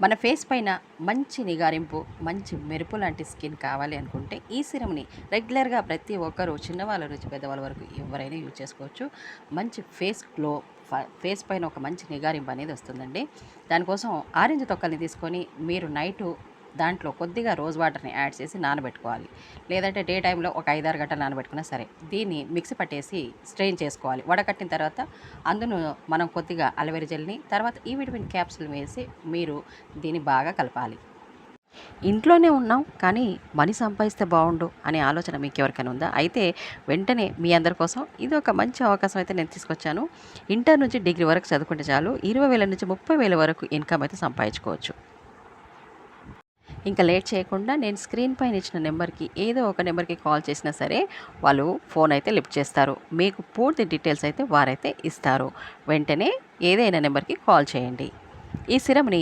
మన ఫేస్ పైన మంచి నిగారింపు, మంచి మెరుపు లాంటి స్కిన్ కావాలి అనుకుంటే ఈ సిరమ్‌ని రెగ్యులర్‌గా ప్రతి ఒక్కరు చిన్నవాళ్ళ నుంచి పెద్దవాళ్ళ వరకు ఎవరైనా యూజ్ చేసుకోవచ్చు. మంచి ఫేస్ గ్లో ఫేస్ పైన ఒక మంచి నిగారింపు అనేది వస్తుందండి. దానికోసం ఆరెంజ్ తొక్కల్ని తీసుకొని మీరు నైటు దాంట్లో కొద్దిగా రోజ్ వాటర్‌ని యాడ్ చేసి నానబెట్టుకోవాలి. లేదంటే డే టైమ్‌లో ఒక 5, 6 గంటలు నానబెట్టుకున్నా సరే. దీన్ని మిక్సీ పట్టేసి స్ట్రెయిన్ చేసుకోవాలి. వడకట్టిన తర్వాత అందులో మనం కొద్దిగా అలోవెరా జెల్‌ని, తర్వాత ఈ విటమిన్ క్యాప్సూల్ వేసి మీరు దీన్ని బాగా కలపాలి. ఇంట్లోనే ఉన్నాం కానీ మనీ సంపాదిస్తే బాగుండు అనే ఆలోచన మీకు ఎవరికైనా ఉందా? అయితే వెంటనే మీ అందరి కోసం ఇది ఒక మంచి అవకాశం అయితే నేను తీసుకొచ్చాను. ఇంటర్ నుంచి డిగ్రీ వరకు చదువుకుంటే చాలు 20,000 నుంచి 30,000 వరకు ఇన్‌కమ్ అయితే సంపాదించుకోవచ్చు. ఇంకా లేట్ చేయకుండా నేను స్క్రీన్ పైన ఇచ్చిన నెంబర్‌కి ఏదో ఒక నెంబర్‌కి కాల్ చేసినా సరే వాళ్ళు ఫోన్ అయితే లిఫ్ట్ చేస్తారు. మీకు పూర్తి డీటెయిల్స్ అయితే వారైతే ఇస్తారు. వెంటనే ఏదైనా నెంబర్‌కి కాల్ చేయండి. ఈ సిరమ్‌ని